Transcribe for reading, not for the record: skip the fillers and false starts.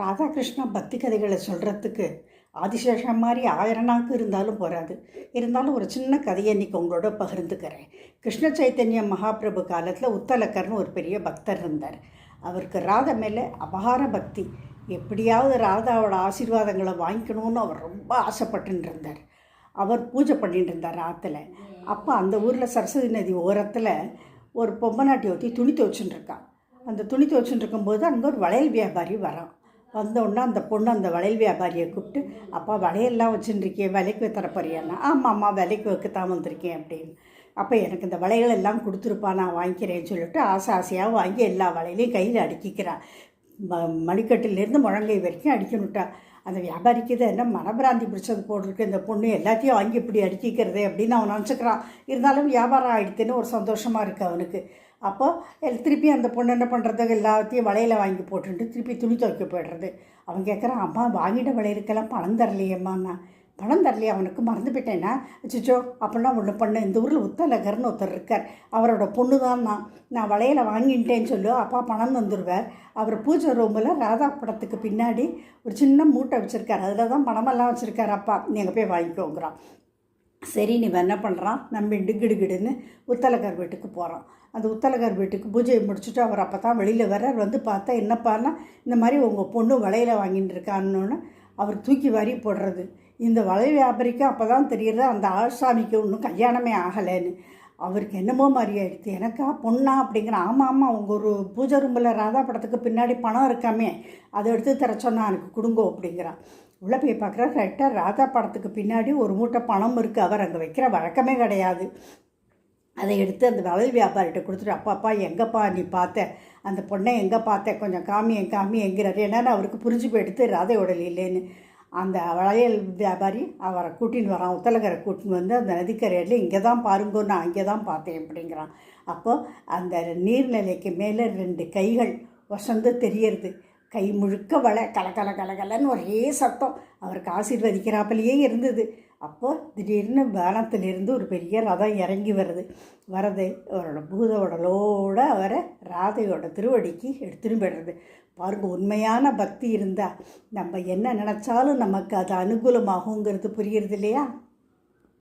ராதாகிருஷ்ணா பக்தி கதைகளை சொல்கிறதுக்கு ஆதிசேஷன் மாதிரி 1000 நாக்கு இருந்தாலும் போகாது. இருந்தாலும் ஒரு சின்ன கதையை இன்றைக்கி உங்களோட பகிர்ந்துக்கிறேன். கிருஷ்ண சைத்தன்ய மகாபிரபு காலத்தில் உத்தலக்கர்னு ஒரு பெரிய பக்தர் இருந்தார். அவருக்கு ராதா மேலே அபார பக்தி. எப்படியாவது ராதாவோட ஆசீர்வாதங்களை வாங்கிக்கணும்னு அவர் ரொம்ப ஆசைப்பட்டுன்னு இருந்தார். அவர் பூஜை பண்ணிட்டு இருந்தார் ஆற்றுல. அப்போ அந்த ஊரில் சரஸ்வதி நதி ஓரத்தில் ஒரு பொம்மநாட்டி ஒருத்தி துணி துவைச்சுன்னு இருக்கா. அந்த துணி துவைச்சுன்னு இருக்கும்போது அங்கே ஒரு வளையல் வியாபாரி வரான். வந்தோடனே அந்த பொண்ணு அந்த வளையல் வியாபாரியை கூப்பிட்டு, அப்பா வளையல்லாம் வச்சுருக்கேன், விலைக்கு தரப்போறியான்னா, ஆமாம்மா விலைக்கு வைக்கத்தான் வந்திருக்கேன் அப்படின்னு. அப்போ எனக்கு இந்த வளையல் எல்லாம் கொடுத்துருப்பா, நான் வாங்கிக்கிறேன்னு சொல்லிட்டு ஆசையாக வாங்கி எல்லா வளையலையும் கையில் அடுக்கிக்கிறான். மணிக்கட்டிலேருந்து முழங்கை வரைக்கும் அடிக்கணுட்டா. அந்த வியாபாரிக்கு தான் என்ன மனபிராந்தி பிடிச்சது போட்டிருக்கு, இந்த பொண்ணு எல்லாத்தையும் வாங்கி இப்படி அடுக்கிக்கிறதே அப்படின்னு அவன் நினச்சிக்கிறான். இருந்தாலும் வியாபாரம் ஆகிடுதுன்னு ஒரு சந்தோஷமாக இருக்குது அவனுக்கு. அப்போ திருப்பி அந்த பொண்ணு என்ன பண்ணுறது, எல்லாத்தையும் வளையலை வாங்கி போட்டுட்டு திருப்பி துணி துவைக்க போய்டுறது. அவன் கேட்குறான், அம்மா வாங்கிட்ட வளையலுக்கெல்லாம் பணம் தரலையம்மாண்ணா. பணம் தரலையே, அவனுக்கு மறந்து போயிட்டேன்னா. அச்சிச்சோ அப்படின்னா ஒன்று பண்ணு, இந்த ஊரில் உத்தலகர்னு ஒருத்தர் இருக்கார், அவரோட பொண்ணு தான் நான் வளையலை வாங்கிட்டேன்னு சொல்லு, அப்பா பணம் வந்துடுவார். அவர் பூஜை ரூமில் ராதா படத்துக்கு பின்னாடி ஒரு சின்ன மூட்டை வச்சுருக்கார், அதில் தான் பணமெல்லாம் வச்சுருக்கார் அப்பா, நீங்கள் போய் வாங்கிக்கோங்கிறான். சரி, நீ என்ன பண்ணுறான், நம்ம கிடுகிடுன்னு உத்தலகர் வீட்டுக்கு போகிறான். அந்த உத்தலகர் வீட்டுக்கு பூஜையை முடிச்சுட்டு அவர் அப்போ தான் வெளியில் வர்றார். வந்து பார்த்தா என்னப்பான்னா, இந்த மாதிரி உங்கள் பொண்ணு வளையலை வாங்கிட்டு இருக்கான்னு அவர் தூக்கி வாரி போடுறது. இந்த வளையல் வியாபாரிக்கு அப்போ தான் தெரியுது அந்த ஆசாமிக்கு ஒன்றும் கல்யாணமே ஆகலைன்னு. அவருக்கு என்னமோ மாதிரி ஆகிடுது. எனக்கா பொண்ணா அப்படிங்கிற. ஆமாம், அவங்க ஒரு பூஜை ரூமில் ராதா படத்துக்கு பின்னாடி பணம் இருக்காமே, அதை எடுத்து தர சொன்னால் எனக்கு கொடுங்கோ அப்படிங்கிறான். உள்ளே போய் பார்க்குறா, கரெக்டாக ராதா படத்துக்கு பின்னாடி ஒரு மூட்டை பணம் இருக்குது. அவர் அங்கே வைக்கிற வழக்கமே கிடையாது. அதை எடுத்து அந்த வளையல் வியாபாரிகிட்ட கொடுத்துட்டு, அப்பாப்பா எங்கேப்பா நீ பார்த்த அந்த பொண்ணை, எங்கே பார்த்த, கொஞ்சம் காமி எங்கிறாரு. என்னென்னு அவருக்கு புரிஞ்சு போயிடுத்து ராதையோட இல்லைன்னு. அந்த வளையல் வியாபாரி அவரை கூட்டின்னு வரான், உத்தலகரை கூட்டின்னு வந்து அந்த நதிக்கரையில் இங்கே தான் பாருங்கோ, நான் அங்கே தான் பார்த்தேன் அப்படிங்கிறான். அப்போது அந்த நீர்நிலைக்கு மேலே 2 கைகள் வசந்து தெரியறது. கை முழுக்க வலை கலகலன்னு ஒரே சத்தம். அவருக்கு ஆசீர்வதிக்கிறாப்பிலேயே இருந்தது. அப்போது திடீர்னு வானத்திலிருந்து ஒரு பெரிய ரதம் இறங்கி வரது அவரோட பூத உடலோடு அவரை ராதையோட திருவடிக்கு எடுத்துன்னு போய்டுறது. பாருங்கள், உண்மையான பக்தி இருந்தால் நம்ம என்ன நினச்சாலும் நமக்கு அது அனுகூலமாகுங்கிறது புரியுறது இல்லையா?